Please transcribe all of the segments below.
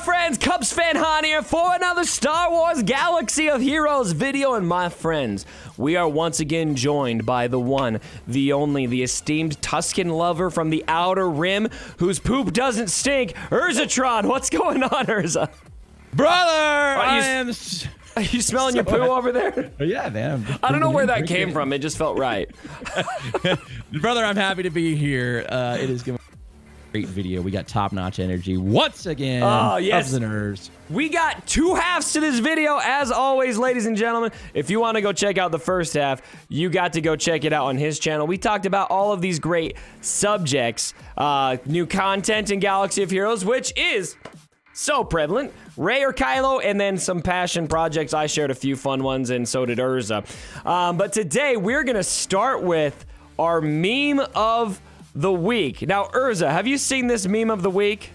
friends? Cubs fan Han here for another Star Wars Galaxy of Heroes video. And my friends, we are once again joined by the one, the only, the esteemed Tusken lover from the Outer Rim, whose poop doesn't stink, Urzatron. What's going on, Urza? Brother, Are you smelling your poo over there? Yeah, man. I don't know where that came from. It just felt right. Brother, I'm happy to be here. It is going to be a great video. We got top-notch energy once again. Oh, yes. Of the nerds. We got two halves to this video, as always, ladies and gentlemen. If you want to go check out the first half, you got to go check it out on his channel. We talked about all of these great subjects, new content in Galaxy of Heroes, which is so prevalent. Rey or Kylo, and then some passion projects. I shared a few fun ones, and so did Urza. But today, we're going to start with our meme of the week. Now, Urza, have you seen this meme of the week?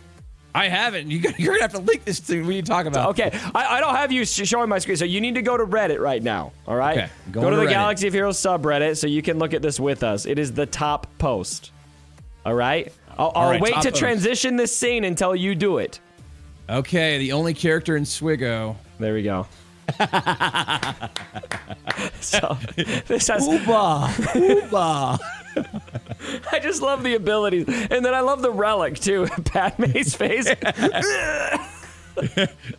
I haven't. You're going to have to link this to me when you talk about Okay, I don't have you showing my screen, so you need to go to Reddit right now, all right? Okay, go to the Reddit. Galaxy of Heroes subreddit so you can look at this with us. It is the top post, all right? I'll wait to transition this scene until you do it. Okay, the only character in SWGoH. There we go. So this has Ooba. I just love the abilities, and then I love the relic too. Padme's face.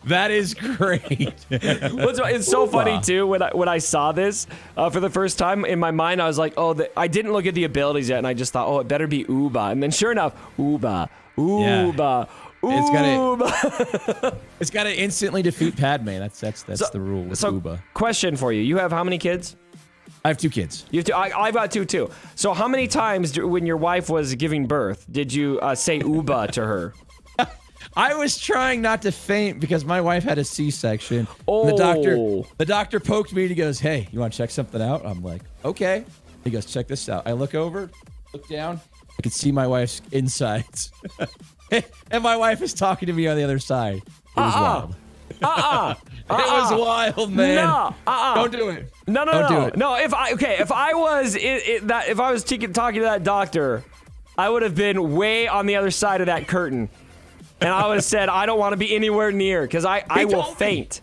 That is great. It's so funny too when I saw this for the first time in my mind. I was like, oh, I didn't look at the abilities yet, and I just thought, oh, it better be Uba, and then sure enough, Uba. Yeah. It's got to instantly defeat Padme. That's the rule with Uba. Question for you: you have how many kids? I have 2 kids. You have 2. I've got 2 too. So how many times when your wife was giving birth did you say Uba to her? I was trying not to faint because my wife had a C-section. Oh. The doctor poked me and he goes, "Hey, you want to check something out?" I'm like, "Okay." He goes, "Check this out." I look over, look down. I can see my wife's insides. And my wife is talking to me on the other side. It was wild. It was wild, man. No. Don't do it. No. Don't do it. No. If I was talking to that doctor, I would have been way on the other side of that curtain, and I would have said, "I don't want to be anywhere near," because I will faint.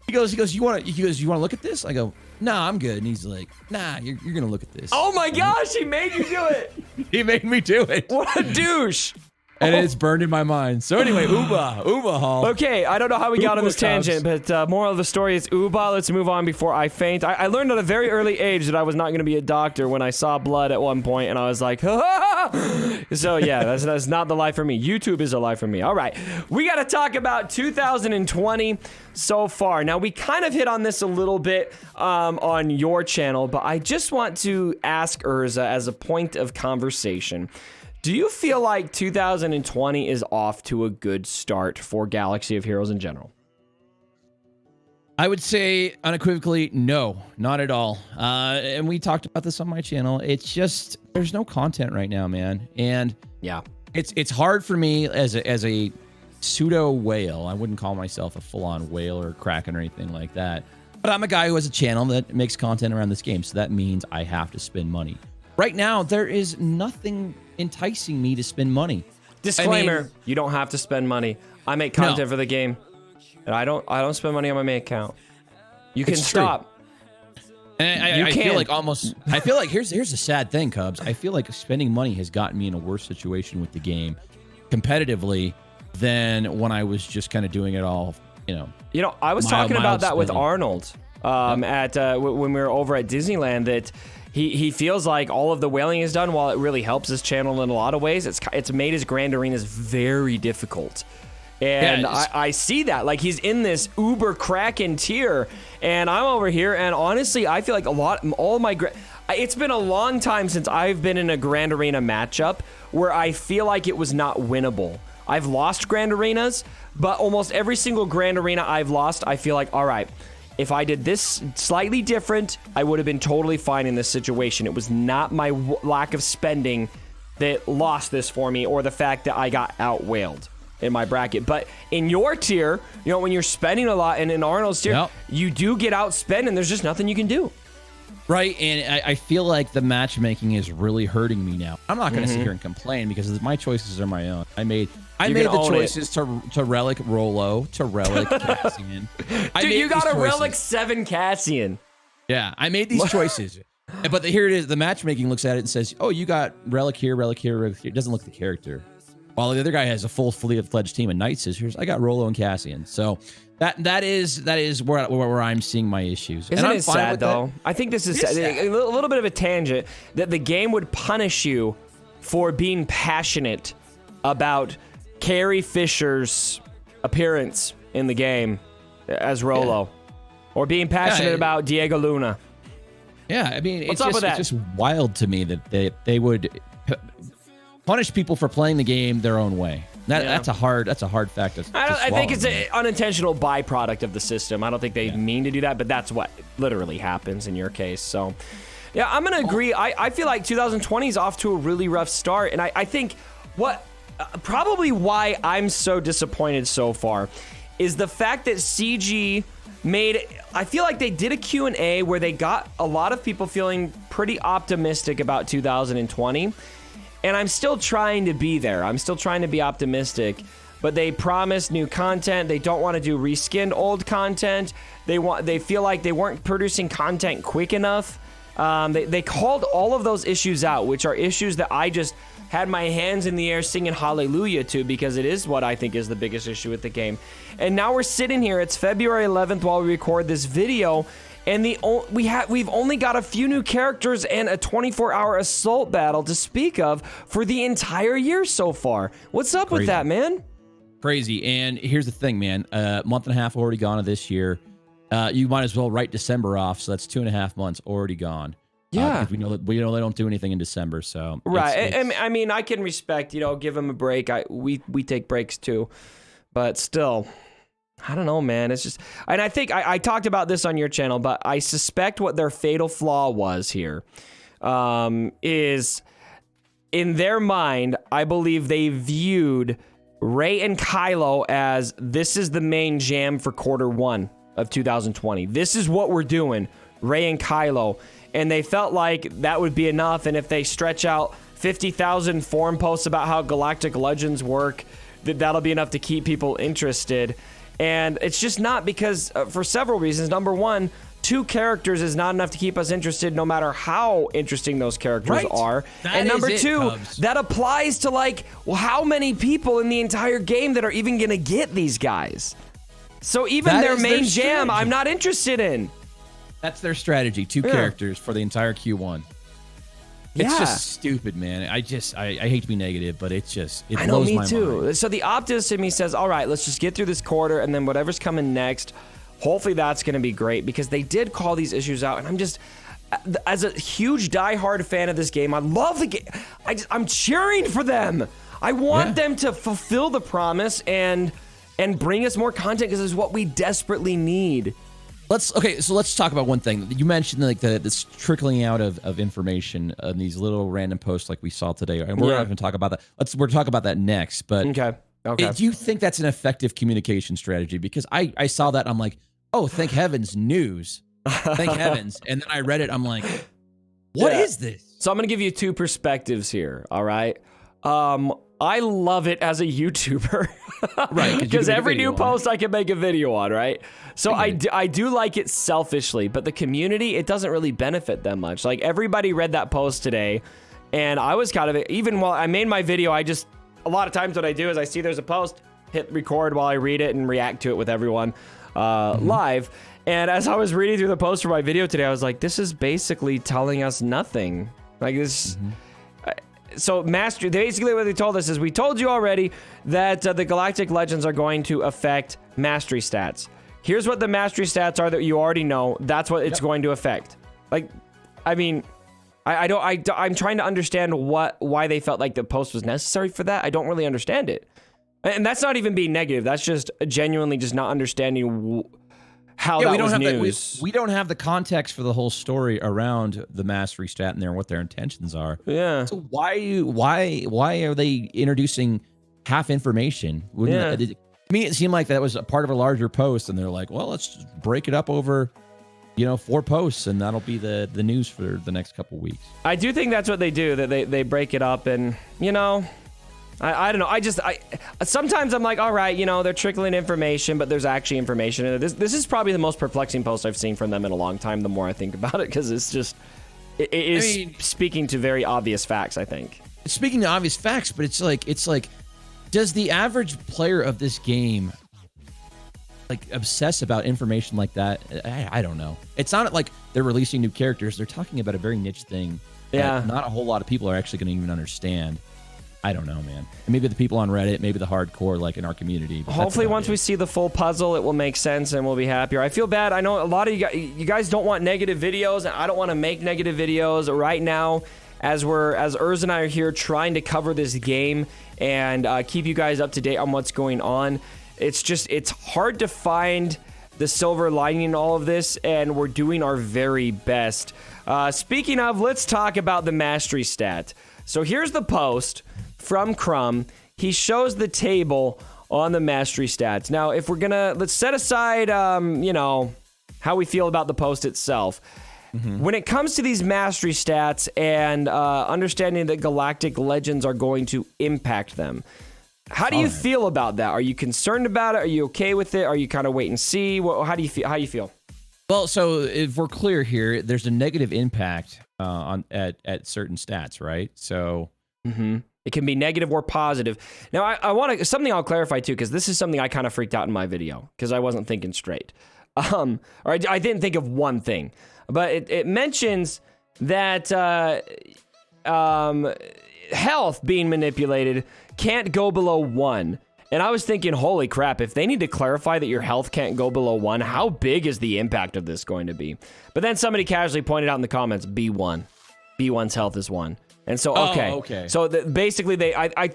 He goes, you want to look at this? I go, "Nah, I'm good." And he's like, "Nah, you're gonna look at this." Oh my gosh, he made you do it. He made me do it. What a douche. And it's burned in my mind. So anyway, Uba Hall. Okay, I don't know how we got on this tangent, but moral of the story is Uba. Let's move on before I faint. I learned at a very early age that I was not going to be a doctor when I saw blood at one point, and I was like, So yeah, that's not the life for me. YouTube is a life for me. All right, we got to talk about 2020 so far. Now, we kind of hit on this a little bit on your channel, but I just want to ask Urza as a point of conversation. Do you feel like 2020 is off to a good start for Galaxy of Heroes in general? I would say unequivocally, no, not at all. And we talked about this on my channel. It's just, there's no content right now, man. And yeah, it's hard for me as a pseudo whale. I wouldn't call myself a full-on whale or kraken or anything like that. But I'm a guy who has a channel that makes content around this game. So that means I have to spend money. Right now, there is nothing enticing me to spend money. Disclaimer, you don't have to spend money. I make content for the game, and I don't spend money on my main account. You can stop. And I feel like here's the sad thing, Cubs. I feel like spending money has gotten me in a worse situation with the game competitively than when I was just kind of doing it all, I was talking about that with Arnold when we were over at Disneyland, that he feels like all of the whaling is done. While it really helps his channel in a lot of ways, it's made his grand arenas very difficult. And yeah, I see that. Like, he's in this uber kraken tier, and I'm over here, and honestly, I feel like it's been a long time since I've been in a grand arena matchup where I feel like it was not winnable. I've lost grand arenas, but almost every single grand arena I've lost, I feel like, all right, if I did this slightly different, I would have been totally fine in this situation. It was not my lack of spending that lost this for me, or the fact that I got out-whaled in my bracket. But in your tier, when you're spending a lot, and in Arnold's tier, you do get outspent, and there's just nothing you can do. Right, and I feel like the matchmaking is really hurting me now. I'm not going to sit here and complain because my choices are my own. I made the choices to relic Rolo, to relic Cassian. Dude, you got a relic 7 Cassian. Yeah, I made these choices. But here it is. The matchmaking looks at it and says, oh, you got relic here, relic here, relic here. It doesn't look at the character. While the other guy has a fully fledged team of Night Sisters, I got Rolo and Cassian. So that is where I'm seeing my issues. Isn't it sad though? I think this is a little bit of a tangent that the game would punish you for being passionate about Carrie Fisher's appearance in the game as Rolo, or being passionate about Diego Luna. Yeah, I mean, it's just wild to me that they would punish people for playing the game their own way. That's a hard fact to I think it's an unintentional byproduct of the system. I don't think they mean to do that, but that's what literally happens in your case. So, yeah, I'm going to agree. I feel like 2020 is off to a really rough start, and I think probably why I'm so disappointed so far is the fact that CG I feel like they did a Q&A where they got a lot of people feeling pretty optimistic about 2020. And I'm still trying to be there. I'm still trying to be optimistic. But they promised new content. They don't want to do reskinned old content. They feel like they weren't producing content quick enough. They called all of those issues out, which are issues that I just had my hands in the air singing hallelujah to, because it is what I think is the biggest issue with the game. And now we're sitting here. It's February 11th while we record this video. And we've only got a few new characters and a 24-hour assault battle to speak of for the entire year so far. What's up with that, man? Crazy. And here's the thing, man. A month and a half already gone of this year. You might as well write December off. So that's 2.5 months already gone. Yeah, we know they don't do anything in December. So right. I mean, I can respect, give them a break. We take breaks too, but still. I don't know, man. It's just, and I think I talked about this on your channel, but I suspect what their fatal flaw was here is in their mind, I believe they viewed Rey and Kylo as this is the main jam for Q1 of 2020. This is what we're doing, Rey and Kylo. And they felt like that would be enough. And if they stretch out 50,000 forum posts about how Galactic Legends work, that'll be enough to keep people interested. And it's just not, because for several reasons. Number one, 2 characters is not enough to keep us interested no matter how interesting those characters are. And number 2, that applies to how many people in the entire game that are even going to get these guys. So even their main jam, I'm not interested in. That's their strategy. 2 characters for the entire Q1. It's just stupid, man. I hate to be negative, but it blows my mind. I know, me too. So the optimist in me says, all right, let's just get through this quarter, and then whatever's coming next, hopefully that's going to be great, because they did call these issues out, and I'm just, as a huge diehard fan of this game, I love the game. I'm cheering for them. I want them to fulfill the promise and bring us more content, because it's what we desperately need. So let's talk about one thing. You mentioned this trickling out of information on these little random posts like we saw today, and we're not going to talk about that. We're talk about that next. But okay. Do you think that's an effective communication strategy? Because I saw that, and I'm like, oh, thank heavens, news. Thank heavens. And then I read it, I'm like, what is this? So I'm going to give you 2 perspectives here, all right? I love it as a YouTuber. Right. Because every new post I can make a video on, right? So I do like it selfishly, but the community, it doesn't really benefit them much. Like, everybody read that post today, and I was kind of, even while I made my video, a lot of times what I do is I see there's a post, hit record while I read it and react to it with everyone live. And as I was reading through the post for my video today, I was like, this is basically telling us nothing. Like, this... So mastery, basically what they told us is, we told you already that the Galactic Legends are going to affect mastery stats. Here's what the mastery stats are that you already know. That's what it's going to affect. Like, I mean, I'm trying to understand why they felt like the post was necessary for that. I don't really understand it. And that's not even being negative. That's just genuinely just not understanding how that was news. We don't have the context for the whole story around the mastery stat in there and what their intentions are. Yeah. So why are they introducing half information? To me, it seemed like that was a part of a larger post, and they're like, well, let's just break it up over 4 posts, and that'll be the news for the next couple weeks. I do think that's what they do, that they break it up, and, I don't know. Sometimes I'm like, all right, they're trickling information, but there's actually information in it. This is probably the most perplexing post I've seen from them in a long time, the more I think about it, because it's just, it is speaking to very obvious facts, I think. It's speaking to obvious facts, but it's like, does the average player of this game obsess about information like that? I don't know. It's not like they're releasing new characters. They're talking about a very niche thing that not a whole lot of people are actually going to even understand. I don't know, man. And maybe the people on Reddit, maybe the hardcore, in our community. Hopefully, once we see the full puzzle, it will make sense and we'll be happier. I feel bad. I know a lot of you guys don't want negative videos, and I don't want to make negative videos right now. As Urz and I are here trying to cover this game and keep you guys up to date on what's going on. It's hard to find the silver lining in all of this, and we're doing our very best. Speaking of, let's talk about the mastery stat. So here's the post from Crumb. He shows the table on the mastery stats. Now, if let's set aside, how we feel about the post itself. Mm-hmm. When it comes to these mastery stats and understanding that Galactic Legends are going to impact them, how do you feel about that? Are you concerned about it? Are you okay with it? Are you kind of wait and see? How do you feel? Well, so if we're clear here, there's a negative impact at certain stats, right? So it can be negative or positive. Now, I want something I'll clarify too, because this is something I kind of freaked out in my video because I wasn't thinking straight. Or I didn't think of one thing, but it mentions that health being manipulated can't go below 1. And I was thinking, holy crap, if they need to clarify that your health can't go below 1, how big is the impact of this going to be? But then somebody casually pointed out in the comments, B1. B1's health is 1. And so, okay. So basically, I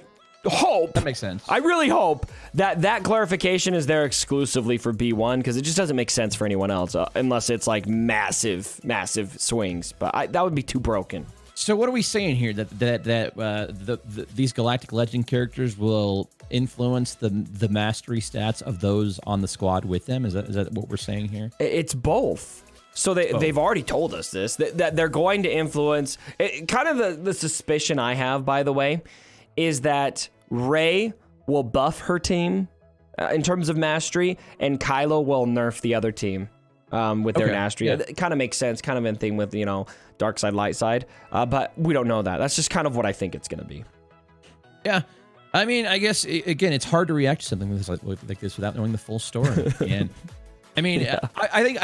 hope... That makes sense. I really hope that clarification is there exclusively for B1, because it just doesn't make sense for anyone else, unless it's massive, massive swings. But that would be too broken. So what are we saying here? That these Galactic Legend characters will influence the mastery stats of those on the squad with them? Is that what we're saying here? It's both. So they've already told us this, that they're going to influence. Kind of the suspicion I have, by the way, is that Rey will buff her team in terms of mastery, and Kylo will nerf the other team with their mastery. Yeah. It kind of makes sense, kind of in thing with, dark side, light side. But we don't know that. That's just kind of what I think it's going to be. Yeah. I mean, I guess, again, it's hard to react to something like this without knowing the full story. And I mean, I think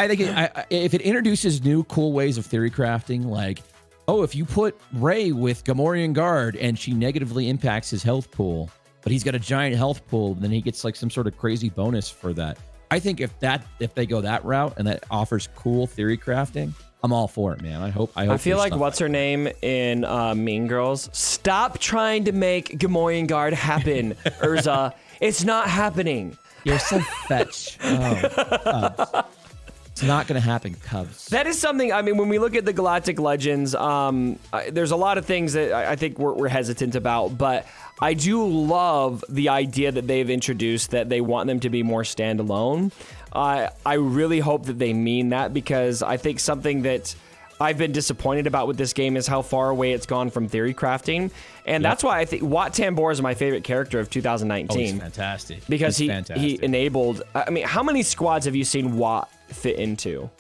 if it introduces new cool ways of theory crafting, if you put Rey with Gamorrean Guard and she negatively impacts his health pool, but he's got a giant health pool, then he gets some sort of crazy bonus for that. I think if they go that route and that offers cool theory crafting, I'm all for it, man. I feel like what's her name in Mean Girls? Stop trying to make Gamorrean Guard happen, Urza. It's not happening. You're so fetch. It's not going to happen, Cubs. That is something, I mean, when we look at the Galactic Legends, there's a lot of things that I think we're hesitant about, but I do love the idea that they've introduced that they want them to be more standalone. I really hope that they mean that, because I think something that I've been disappointed about with this game is how far away it's gone from theory crafting. And that's why I think Wat Tambor is my favorite character of 2019. Oh, he's fantastic. Because he enabled, I mean, how many squads have you seen Wat fit into?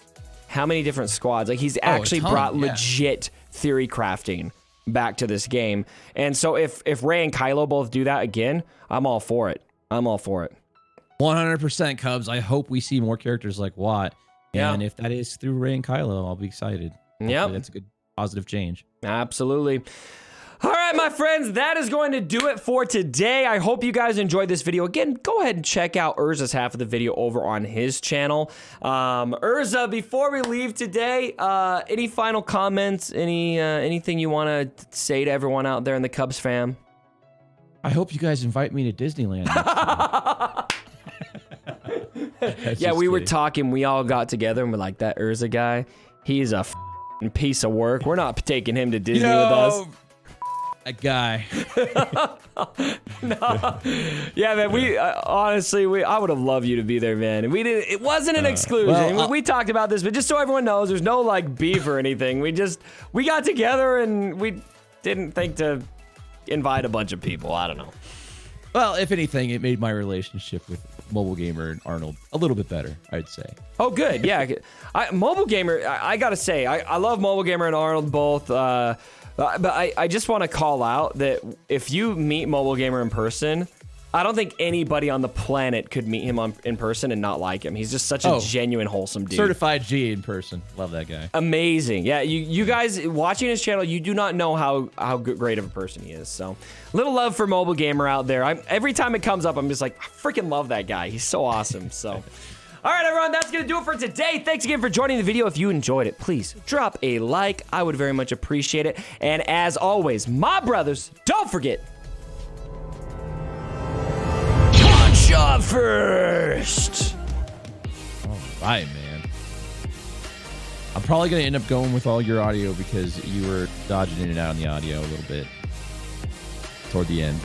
How many different squads? He's actually brought legit theory crafting back to this game. And so if Rey and Kylo both do that again, I'm all for it. 100% Cubs. I hope we see more characters like Wat. And if that is through Rey and Kylo, I'll be excited. Yeah, that's a good positive change. Absolutely. All right, my friends, that is going to do it for today. I hope you guys enjoyed this video. Again, go ahead and check out Urza's half of the video over on his channel. Urza, before we leave today, any final comments? Anything you want to say to everyone out there in the Cubs fam? I hope you guys invite me to Disneyland. Yeah, we were talking. We all got together and we're like, that Urza guy, he's a piece of work. We're not taking him to Disney with us. That guy. No. Yeah, man. We honestly, I would have loved you to be there, man. And we did. It wasn't an exclusion. well, we talked about this, but just so everyone knows, there's no like beef or anything. We got together and we didn't think to invite a bunch of people. I don't know. Well, if anything, it made my relationship with Mobile Gamer and Arnold a little bit better, I'd say. Oh, good. Yeah. Mobile Gamer, I got to say, I love Mobile Gamer and Arnold both. But I just want to call out that if you meet Mobile Gamer in person, I don't think anybody on the planet could meet him in person and not like him. He's just such a genuine, wholesome dude. Certified G in person. Love that guy. Amazing. Yeah, you guys watching his channel, you do not know how great of a person he is. So, little love for Mobile Gamer out there. Every time it comes up, I'm just like, I freaking love that guy. He's so awesome. So. All right, everyone, that's going to do it for today. Thanks again for joining the video. If you enjoyed it, please drop a like. I would very much appreciate it. And as always, my brothers, don't forget, punch up first. All right, man. I'm probably going to end up going with all your audio because you were dodging in and out on the audio a little bit toward the end.